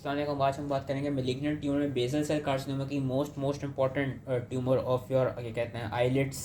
अस्सलाम वालेकुम। आज हम बात करेंगे मेलिग्नेंट ट्यूमर में बेसल सेल कार्सिनोमा की most important tumour of your क्या कहते हैं आईलिड्स।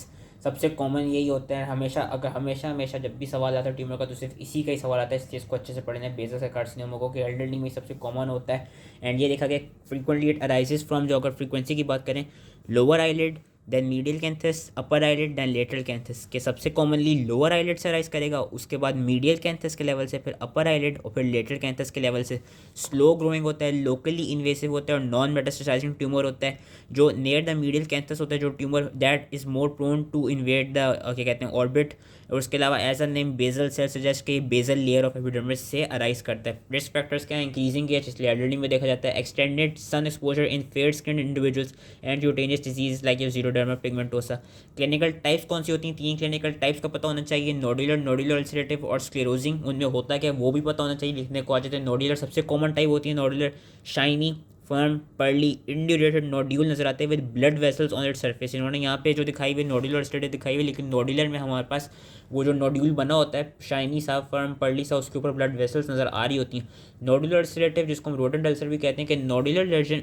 सबसे कॉमन यही होता है हमेशा जब भी सवाल आता है ट्यूमर का तो सिर्फ इसी का ही सवाल आता है। इस चीज़ को अच्छे से पढ़ना है बेसल सेल कार्सिनोमा को कि एल्डरली में सबसे कॉमन होता है। एंड ये देखा गया फ्रीक्वेंटली इट अराइजेज फ्रॉम, जो अगर फ्रीक्वेंसी की बात करें, lower eyelid, then medial canthus, upper eyelid, then lateral canthus के सबसे कॉमनली लोअर आईलिड से राइज करेगा, उसके बाद मीडियल कैंथस के लेवल से, फिर अपर आईलिड और फिर लेटरल कैंथस के लेवल से। स्लो ग्रोइंग होता है, लोकली इन्वेसिव होता है और नॉन मेटास्टेसाइजिंग ट्यूमर होता है। जो नियर द मीडियल कैंथस होता है जो tumour that is more prone to invade the क्या कहते हैं ऑर्बिट। और उसके अलावा as a name basal cell suggest कि बेजल लेयर ऑफ एपिडर्मिस से अराइज करता है। रिस्क फैक्टर्स क्या है? इंक्रीजिंग एज, इसलिए एल्डरली में देखा जाता है। Extended sun exposure in fair skin individuals and cutaneous disease like xeroderma pigmentosa. Clinical types कौन सी होती हैं? 3 क्लिनिकल टाइप्स का पता होना चाहिए, नोडुलर अल्सरेटिव और स्क्लेरोजिंग। उनमें होता क्या वो भी पता होना चाहिए, लिखने को आ जाते हैं। नोडुलर सबसे कॉमन टाइप होती है nodular, shiny firm pearly indurated nodule नजर आते हैं with blood vessels on it surface. इन्होंने यहाँ पे जो दिखाई हुई नोडुलर स्टेट दिखाई हुई, लेकिन नोडुलर में हमारे पास वो जो नोड्यूल बना होता है शाइनी सा फर्म पर्ली सा, उसके ऊपर ब्लड वेसल्स नजर आ रही होती हैं। नोडुलर अल्सरेटिव जिसको हम रोडेंट अल्सर भी कहते हैं कि nodular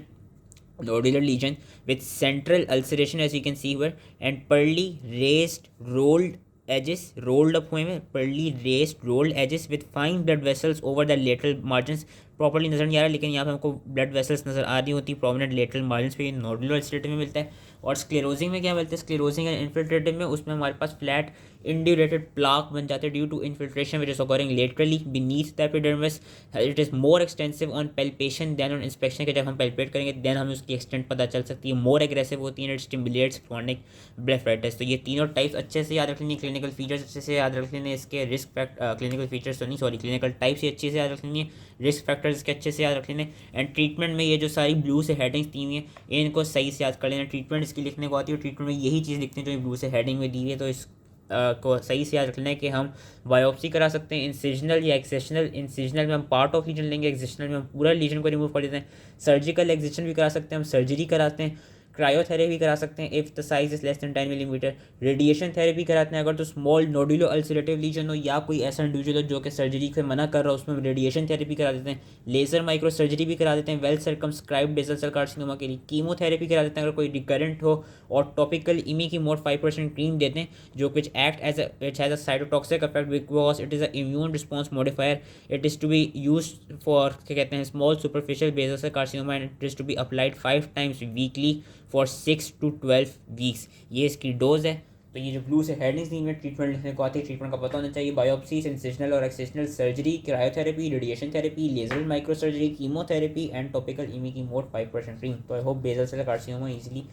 lesion with central ulceration as you can see here, and pearly raised rolled edges, rolled up हुए में pearly raised rolled edges with fine blood vessels over the lateral margins। Properly नजर नहीं आ रहा लेकिन यहाँ पे हमको ब्लड वेसल्स नजर आ रही होती है प्रोमिनेंट लेटरल मार्जिन पे। नोडुलर अल्सरेटिव में मिलता है। और स्क्लेरोजिंग में क्या मिलता है? स्क्लेरोजिंग एंड इन्फिल्ट्रेटिव में उसमें हमारे पास फ्लैट इंड्यूरेटेड प्लाक बन जाते हैं due to infiltration which is occurring laterally beneath the epidermis. It is more extensive on palpation than on inspection, के जब हम पैल्पेट करेंगे देन हमें उसकी एक्सटेंट पता चल सकती है। मोर एग्रेसिव होती है, इट स्टिमुलेट्स क्रॉनिक ब्लेफराइटिस। तो ये तीनों टाइप्स अच्छे से याद रख लेनी, क्लिनिकल फीचर्स अच्छे से याद रख लेने, इसके क्लिनिकल फीचर्स तो नहीं सॉरी क्लिनिकल टाइप्स ही अच्छे से याद रख लेनी है, रिस्क फैक्टर्स इसके अच्छे से याद रख लेने। एंड ट्रीटमेंट में ये जो सारी ब्लू से हेडिंग्स दी हुई हैं इनको सही से याद कर लेना। ट्रीटमेंट इसकी लिखने को आती है, ट्रीटमेंट में यही चीज़ लिखते हैं जो ब्लू से हेडिंग में दी हुई है। तो इस को सही से याद रखना है कि हम बायोप्सी करा सकते हैं इंसिजनल या एक्सेशनल। इंसिजनल में हम पार्ट ऑफ लीजन लेंगे, एक्सेशनल में हम पूरा लीजन को रिमूव कर देते हैं। सर्जिकल एक्सेशन भी करा सकते हैं, हम सर्जरी कराते हैं। क्रायोथेरेपी करा सकते हैं if the size is less than 10 millimetre. Radiation therapy कराते हैं अगर तो स्मॉल नोडुलो अल्सरेटिव लीजन हो या कोई ऐसा इंडिविजुअल हो जो कि सर्जरी से मना कर रहा हो, उसमें रेडिएशन थेरेपी करा देते हैं। लेजर माइक्रो सर्जरी भी करा देते हैं well circumscribed basal cell carcinoma के लिए। कीमोथेरेपी करा देते हैं अगर कोई रिकरेंट हो। और टॉपिकल इमी की मोर 5% क्रीम देते हैं जो which act as it has a cytotoxic effect because it is a immune response modifier. It is to be use for क्या कहते हैं small superficial basal cell carcinoma and it is to be applied 5 times weekly for 6 to 12 weeks. ये इसकी dose है। तो ये जो blue से हेडिंग्स दी में ट्रीटमेंट लिखने को आती है, ट्रीटमेंट का पता होना चाहिए। बायोप्सी, सेंसेशनल और excisional surgery, cryotherapy, radiation therapy, laser micro surgery, chemotherapy and topical imiquimod 5% cream. तो I hope basal cell carcinoma easily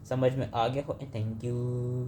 समझ में आ गया हो। Thank you.